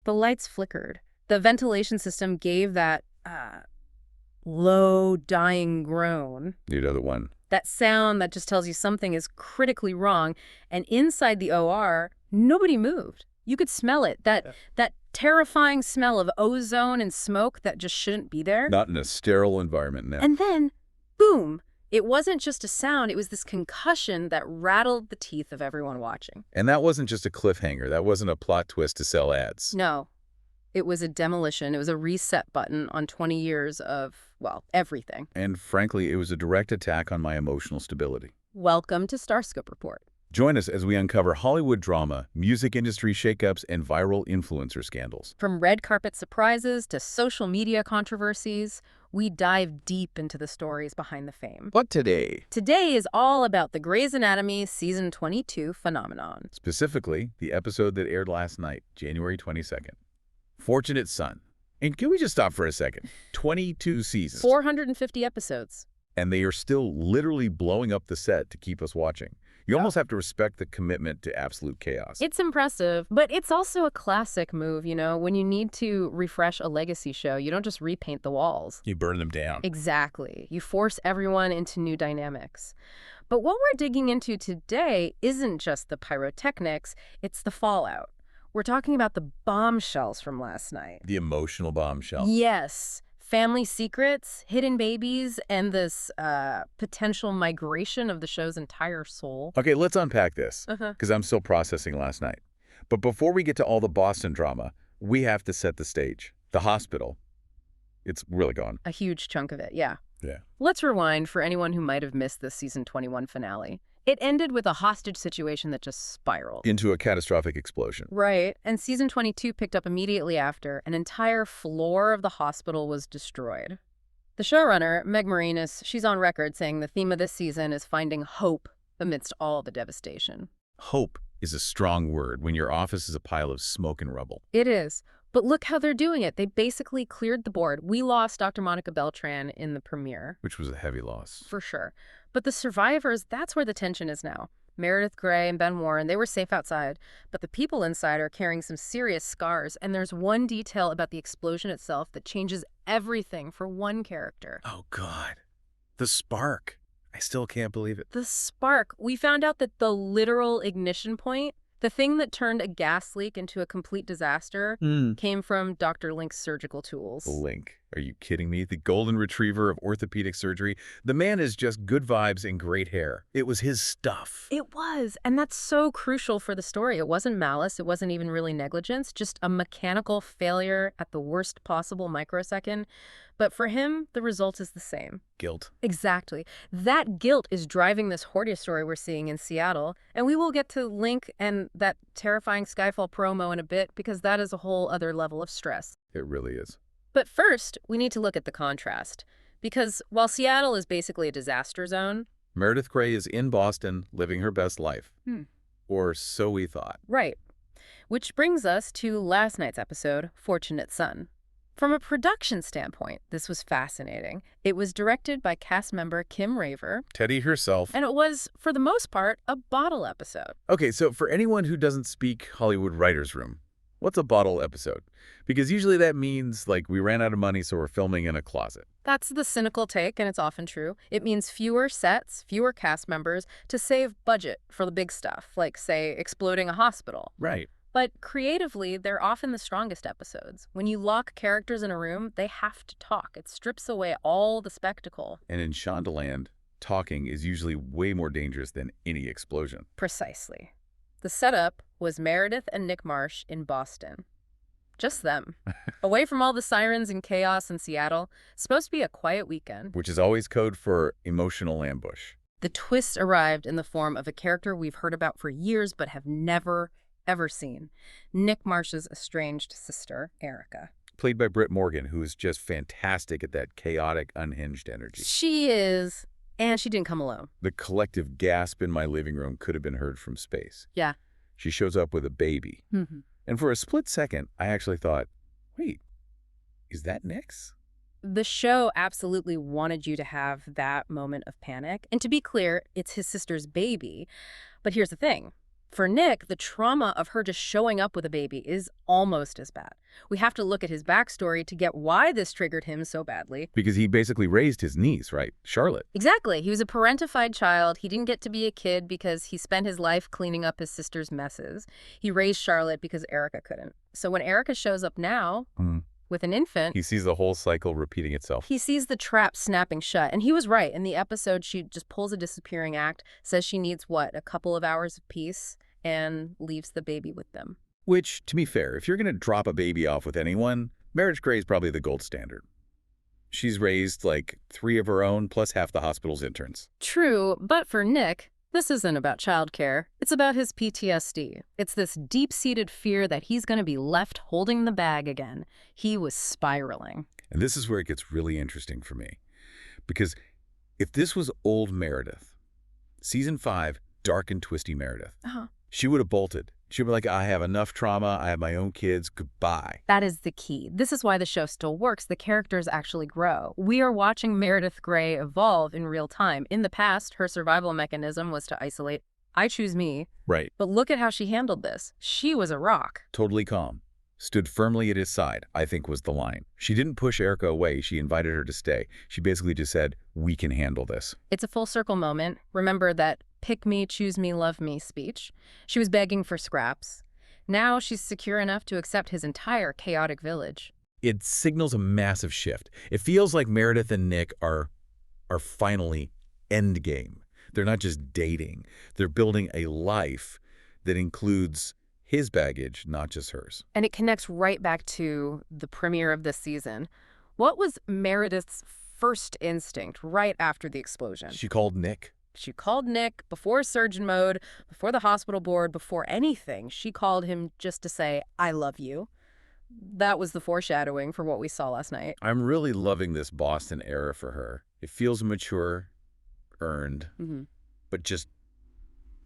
The lights flickered. The ventilation system gave that low, dying groan. You know the one. That sound that just tells you something is critically wrong. And inside the OR, nobody moved. You could smell it. That terrifying smell of ozone and smoke that just shouldn't be there. Not in a sterile environment now. And then, boom. It wasn't just a sound. It was this concussion that rattled the teeth of everyone watching. And that wasn't just a cliffhanger. That wasn't a plot twist to sell ads. No. It was a demolition. It was a reset button on 20 years of, well, everything. And frankly, it was a direct attack on my emotional stability. Welcome to StarScope Report. Join us as we uncover Hollywood drama, music industry shakeups, and viral influencer scandals. From red carpet surprises to social media controversies, we dive deep into the stories behind the fame. But today is all about the Grey's Anatomy Season 22 phenomenon. Specifically, the episode that aired last night, January 22nd. Fortunate Son. And can we just stop for a second? 22 seasons. 450 episodes. And they are still literally blowing up the set to keep us watching. You almost have to respect the commitment to absolute chaos. It's impressive, but it's also a classic move, you know? When you need to refresh a legacy show, you don't just repaint the walls. You burn them down. Exactly. You force everyone into new dynamics. But what we're digging into today isn't just the pyrotechnics, it's the fallout. We're talking about the bombshells from last night. The emotional bombshell. Yes. Family secrets, hidden babies, and this potential migration of the show's entire soul. Okay, let's unpack this, because I'm still processing last night. But before we get to all the Boston drama, we have to set the stage. The hospital. It's really gone. A huge chunk of it, yeah. Yeah. Let's rewind for anyone who might have missed the Season 21 finale. It ended with a hostage situation that just spiraled. Into a catastrophic explosion. Right. And Season 22 picked up immediately after. An entire floor of the hospital was destroyed. The showrunner, Meg Marinis, she's on record saying the theme of this season is finding hope amidst all the devastation. Hope is a strong word when your office is a pile of smoke and rubble. It is. But look how they're doing it. They basically cleared the board. We lost Dr. Monica Beltran in the premiere. Which was a heavy loss. For sure. But the survivors, that's where the tension is now. Meredith Grey and Ben Warren, they were safe outside, but the people inside are carrying some serious scars, and there's one detail about the explosion itself that changes everything for one character. Oh, God. The spark. I still can't believe it. The spark. We found out that the literal ignition point, the thing that turned a gas leak into a complete disaster, came from Dr. Link's surgical tools. Link. Are you kidding me? The golden retriever of orthopedic surgery. The man is just good vibes and great hair. It was his stuff. It was, and that's so crucial for the story. It wasn't malice. It wasn't even really negligence, just a mechanical failure at the worst possible microsecond. But for him, the result is the same. Guilt. Exactly. That guilt is driving this Hordia story we're seeing in Seattle. And we will get to Link and that terrifying Skyfall promo in a bit, because that is a whole other level of stress. It really is. But first, we need to look at the contrast. Because while Seattle is basically a disaster zone, Meredith Grey is in Boston living her best life. Or so we thought. Right. Which brings us to last night's episode, Fortunate Son. From a production standpoint, this was fascinating. It was directed by cast member Kim Raver. Teddy herself. And it was, for the most part, a bottle episode. Okay, so for anyone who doesn't speak Hollywood writer's room, what's a bottle episode? Because usually that means, like, we ran out of money, so we're filming in a closet. That's the cynical take, and it's often true. It means fewer sets, fewer cast members, to save budget for the big stuff, like, say, exploding a hospital. Right. But creatively, they're often the strongest episodes. When you lock characters in a room, they have to talk. It strips away all the spectacle. And in Shondaland, talking is usually way more dangerous than any explosion. Precisely. The setup was Meredith and Nick Marsh in Boston. Just them. Away from all the sirens and chaos in Seattle. It's supposed to be a quiet weekend. Which is always code for emotional ambush. The twist arrived in the form of a character we've heard about for years but have never, ever seen. Nick Marsh's estranged sister, Erica. Played by Britt Morgan, who is just fantastic at that chaotic, unhinged energy. She is, and she didn't come alone. The collective gasp in my living room could have been heard from space. Yeah. She shows up with a baby. And for a split second, I actually thought, wait, is that Nick's? The show absolutely wanted you to have that moment of panic. And to be clear, it's his sister's baby. But here's the thing. For Nick, the trauma of her just showing up with a baby is almost as bad. We have to look at his backstory to get why this triggered him so badly. Because he basically raised his niece, right? Charlotte. Exactly. He was a parentified child. He didn't get to be a kid because he spent his life cleaning up his sister's messes. He raised Charlotte because Erica couldn't. So when Erica shows up now with an infant, he sees the whole cycle repeating itself. he sees the trap snapping shut. And he was right. In the episode, she just pulls a disappearing act, says she needs, what, a couple of hours of peace, and leaves the baby with them. Which, to be fair, if you're going to drop a baby off with anyone, Meredith Grey is probably the gold standard. She's raised like 3 of her own, plus half the hospital's interns. True, but for Nick, this isn't about childcare. It's about his PTSD. It's this deep-seated fear that he's going to be left holding the bag again. He was spiraling. And this is where it gets really interesting for me. Because if this was old Meredith, season 5, dark and twisty Meredith, she would have bolted. She'd be like, I have enough trauma. I have my own kids. Goodbye. That is the key. This is why the show still works. The characters actually grow. We are watching Meredith Grey evolve in real time. In the past, her survival mechanism was to isolate. I choose me. Right. But look at how she handled this. She was a rock. Totally calm. Stood firmly at his side, I think was the line. She didn't push Erica away. She invited her to stay. She basically just said, we can handle this. It's a full circle moment. Remember that pick me, choose me, love me speech. She was begging for scraps. Now she's secure enough to accept his entire chaotic village. It signals a massive shift. It feels like Meredith and Nick are finally endgame. They're not just dating. They're building a life that includes his baggage, not just hers. And it connects right back to the premiere of this season. What was Meredith's first instinct right after the explosion? She called Nick. She called Nick before surgeon mode, before the hospital board, before anything. She called him just to say, I love you. That was the foreshadowing for what we saw last night. I'm really loving this Boston era for her. It feels mature, earned, but just,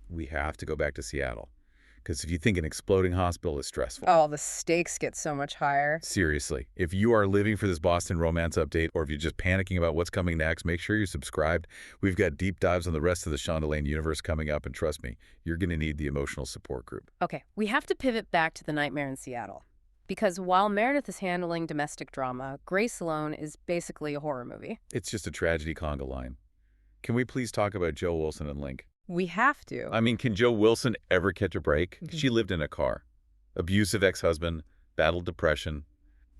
we have to go back to Seattle. Because if you think an exploding hospital is stressful. Oh, the stakes get so much higher. Seriously, if you are living for this Boston romance update, or if you're just panicking about what's coming next, make sure you're subscribed. We've got deep dives on the rest of the Shonda Lane universe coming up, and trust me, you're going to need the emotional support group. Okay, we have to pivot back to the nightmare in Seattle. Because while Meredith is handling domestic drama, Grace Alone is basically a horror movie. It's just a tragedy conga line. Can we please talk about Joe Wilson and Link? We have to. I mean, can Joe Wilson ever catch a break? She lived in a car. Abusive ex-husband, battled depression,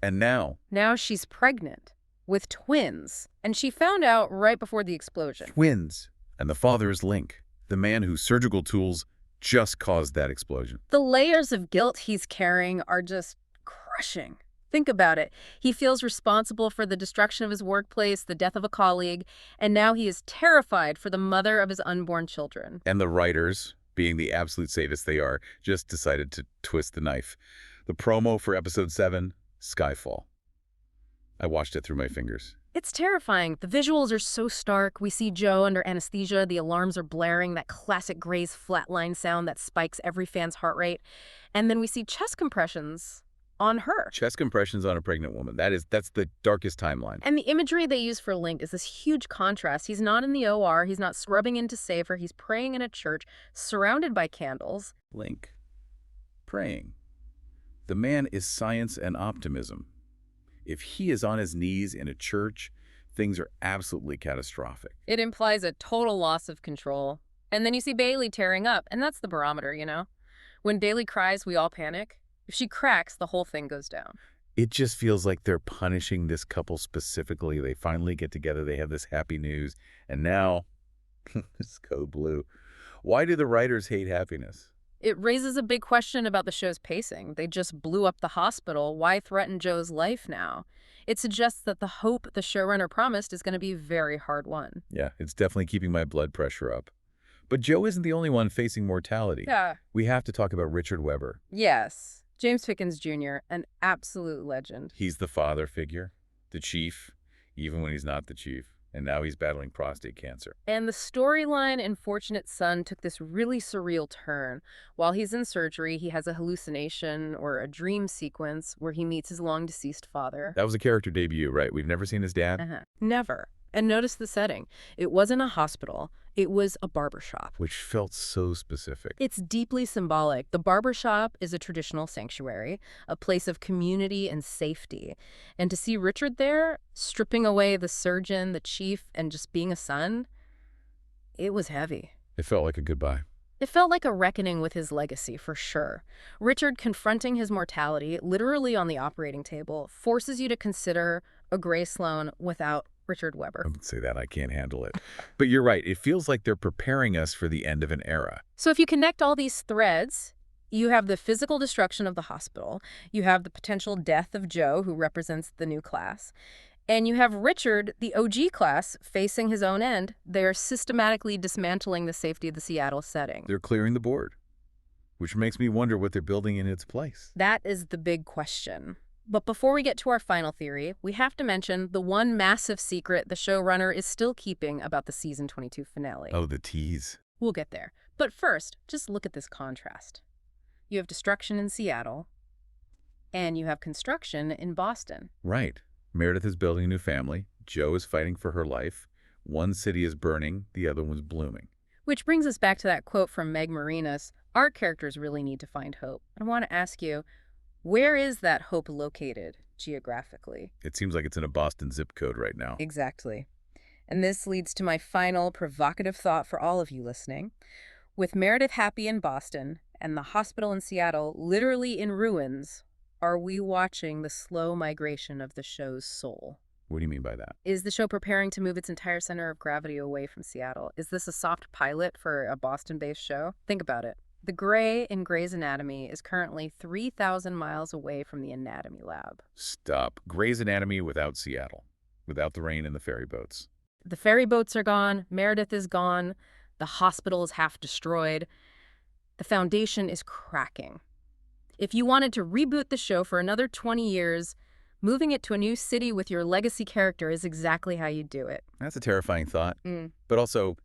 and now she's pregnant with twins. And she found out right before the explosion. twins. And the father is Link, the man whose surgical tools just caused that explosion. The layers of guilt he's carrying are just crushing. Think about it. He feels responsible for the destruction of his workplace, the death of a colleague, and now he is terrified for the mother of his unborn children. And the writers, being the absolute sadists they are, just decided to twist the knife. The promo for episode 7, Skyfall. I watched it through my fingers. It's terrifying. The visuals are so stark. We see Joe under anesthesia. The alarms are blaring, that classic Grey's flatline sound that spikes every fan's heart rate. And then we see chest compressions on her. Chest compressions on a pregnant woman. That's the darkest timeline. And the imagery they use for Link is this huge contrast. He's not in the OR. He's not scrubbing in to save her. He's praying in a church, surrounded by candles. Link. Praying. The man is science and optimism. If he is on his knees in a church, things are absolutely catastrophic. It implies a total loss of control. And then you see Bailey tearing up, and that's the barometer, you know? When Bailey cries, we all panic. If she cracks, the whole thing goes down. It just feels like they're punishing this couple specifically. They finally get together. They have this happy news. And now, it's code blue. Why do the writers hate happiness? It raises a big question about the show's pacing. They just blew up the hospital. Why threaten Joe's life now? It suggests that the hope the showrunner promised is going to be very hard won. Yeah, it's definitely keeping my blood pressure up. But Joe isn't the only one facing mortality. Yeah. We have to talk about Richard Weber. Yes. James Pickens Jr., an absolute legend. He's the father figure, the chief, even when he's not the chief. And now he's battling prostate cancer. And the storyline in Fortunate Son took this really surreal turn. While he's in surgery, he has a hallucination or a dream sequence where he meets his long-deceased father. That was a character debut, right? We've never seen his dad? Never. And notice the setting. It wasn't a hospital. It was a barber shop. Which felt so specific. It's deeply symbolic. The barber shop is a traditional sanctuary, a place of community and safety. And to see Richard there, stripping away the surgeon, the chief, and just being a son, it was heavy. It felt like a goodbye. It felt like a reckoning with his legacy, for sure. Richard confronting his mortality, literally on the operating table, forces you to consider a Gray Sloan without Richard Webber. I would say that I can't handle it. But you're right. It feels like they're preparing us for the end of an era. So if you connect all these threads, you have the physical destruction of the hospital, you have the potential death of Joe, who represents the new class, and you have Richard, the OG class, facing his own end. They're systematically dismantling the safety of the Seattle setting. They're clearing the board, which makes me wonder what they're building in its place. That is the big question. But before we get to our final theory, we have to mention the one massive secret the showrunner is still keeping about the season 22 finale. Oh, the tease. We'll get there. But first, just look at this contrast. You have destruction in Seattle, and you have construction in Boston. Right. Meredith is building a new family. Joe is fighting for her life. One city is burning, the other one's blooming. Which brings us back to that quote from Meg Marinas, our characters really need to find hope. I want to ask you, where is that hope located geographically? It seems like it's in a Boston zip code right now. Exactly. And this leads to my final provocative thought for all of you listening. With Meredith happy in Boston and the hospital in Seattle literally in ruins, are we watching the slow migration of the show's soul? What do you mean by that? Is the show preparing to move its entire center of gravity away from Seattle? Is this a soft pilot for a Boston-based show? Think about it. The Grey in Grey's Anatomy is currently 3,000 miles away from the anatomy lab. Stop. Grey's Anatomy without Seattle. Without the rain and the ferry boats. The ferry boats are gone. Meredith is gone. The hospital is half destroyed. The foundation is cracking. If you wanted to reboot the show for another 20 years, moving it to a new city with your legacy character is exactly how you do it. That's a terrifying thought, but also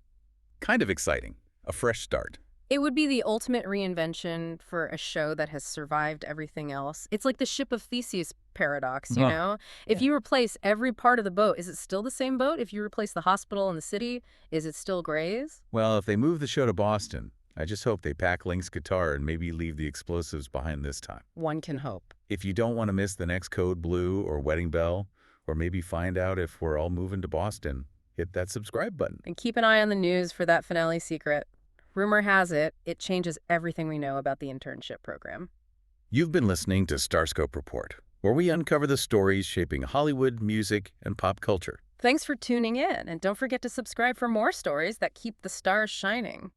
kind of exciting. A fresh start. It would be the ultimate reinvention for a show that has survived everything else. It's like the ship of Theseus paradox, you know? If you replace every part of the boat, is it still the same boat? If you replace the hospital and the city, is it still Grey's? Well, if they move the show to Boston, I just hope they pack Link's guitar and maybe leave the explosives behind this time. One can hope. If you don't want to miss the next Code Blue or Wedding Bell, or maybe find out if we're all moving to Boston, hit that subscribe button. And keep an eye on the news for that finale secret. Rumor has it, it changes everything we know about the internship program. You've been listening to StarScope Report, where we uncover the stories shaping Hollywood, music, and pop culture. Thanks for tuning in, and don't forget to subscribe for more stories that keep the stars shining.